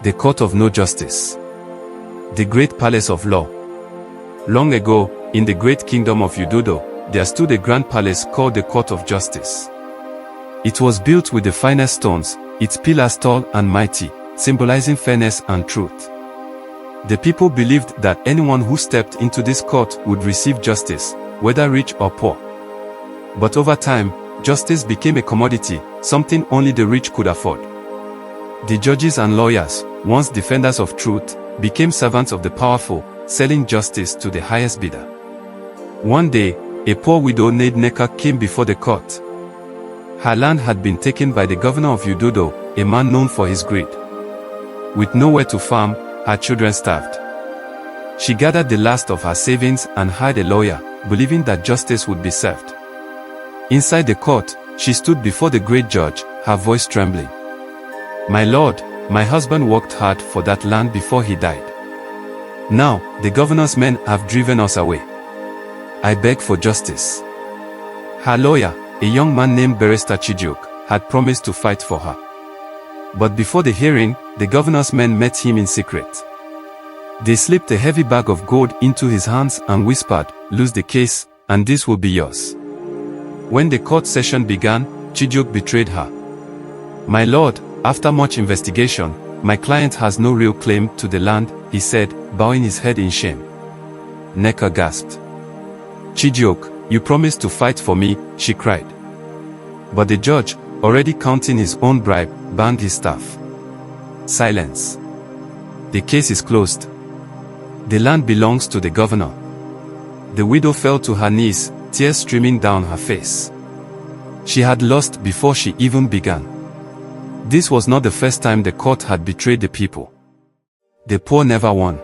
The Court of No Justice. The Great Palace of Law. Long ago, in the great kingdom of Udodo, there stood a grand palace called the Court of Justice. It was built with the finest stones, its pillars tall and mighty, symbolizing fairness and truth. The people believed that anyone who stepped into this court would receive justice, whether rich or poor. But over time, justice became a commodity, something only the rich could afford. The judges and lawyers, once defenders of truth, became servants of the powerful, selling justice to the highest bidder. One day, a poor widow named Nneka came before the court. Her land had been taken by the governor of Udodo, a man known for his greed. With nowhere to farm, her children starved. She gathered the last of her savings and hired a lawyer, believing that justice would be served. Inside the court, she stood before the great judge, her voice trembling. "My lord, my husband worked hard for that land before he died. Now, the governor's men have driven us away. I beg for justice." Her lawyer, a young man named Barrister Chijioke, had promised to fight for her. But before the hearing, the governor's men met him in secret. They slipped a heavy bag of gold into his hands and whispered, "Lose the case, and this will be yours." When the court session began, Chijioke betrayed her. "My lord, after much investigation, my client has no real claim to the land," he said, bowing his head in shame. Nneka gasped. "Chijioke, you promised to fight for me," she cried. But the judge, already counting his own bribe, banged his staff. "Silence. The case is closed. The land belongs to the governor." The widow fell to her knees, tears streaming down her face. She had lost before she even began. This was not the first time the court had betrayed the people. The poor never won.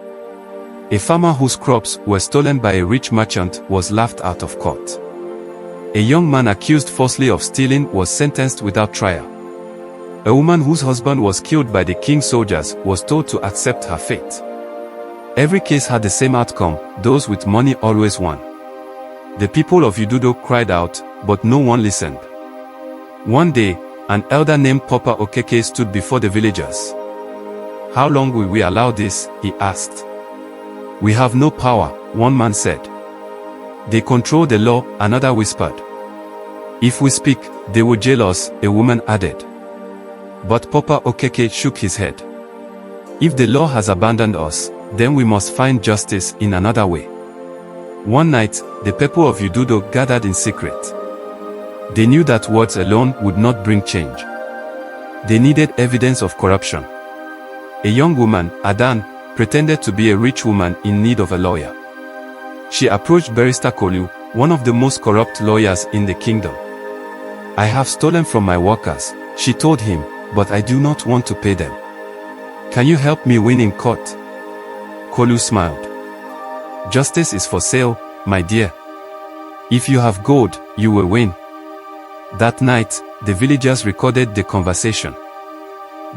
A farmer whose crops were stolen by a rich merchant was laughed out of court. A young man accused falsely of stealing was sentenced without trial. A woman whose husband was killed by the king's soldiers was told to accept her fate. Every case had the same outcome: those with money always won. The people of Udodo cried out, but no one listened. One day, an elder named Papa Okeke stood before the villagers. "How long will we allow this?" he asked. "We have no power," one man said. "They control the law," another whispered. "If we speak, they will jail us," a woman added. But Papa Okeke shook his head. "If the law has abandoned us, then we must find justice in another way." One night, the people of Udodo gathered in secret. They knew that words alone would not bring change. They needed evidence of corruption. A young woman, Adan, pretended to be a rich woman in need of a lawyer. She approached Barrister Kolu, one of the most corrupt lawyers in the kingdom. "I have stolen from my workers," she told him, "but I do not want to pay them. Can you help me win in court?" Kolu smiled. "Justice is for sale, my dear. If you have gold, you will win." That night, the villagers recorded the conversation.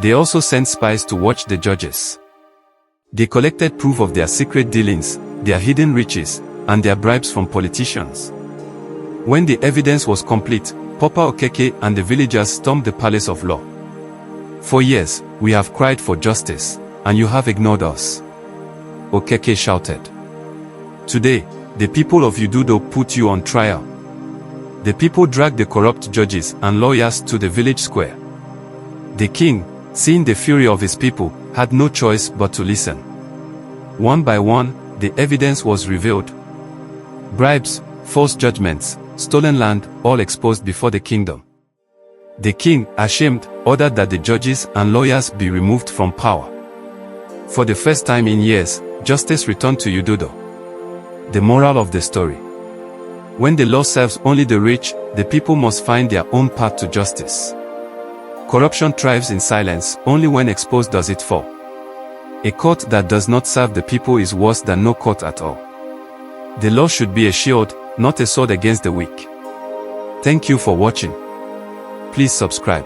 They also sent spies to watch the judges. They collected proof of their secret dealings, their hidden riches, and their bribes from politicians. When the evidence was complete, Papa Okeke and the villagers stormed the Palace of Law. "For years, we have cried for justice, and you have ignored us," Okeke shouted. "Today, the people of Udodo put you on trial." The people dragged the corrupt judges and lawyers to the village square. The king, seeing the fury of his people, had no choice but to listen. One by one, the evidence was revealed. Bribes, false judgments, stolen land, all exposed before the kingdom. The king, ashamed, ordered that the judges and lawyers be removed from power. For the first time in years, justice returned to Udodo. The moral of the story: when the law serves only the rich, the people must find their own path to justice. Corruption thrives in silence, only when exposed does it fall. A court that does not serve the people is worse than no court at all. The law should be a shield, not a sword against the weak. Thank you for watching. Please subscribe.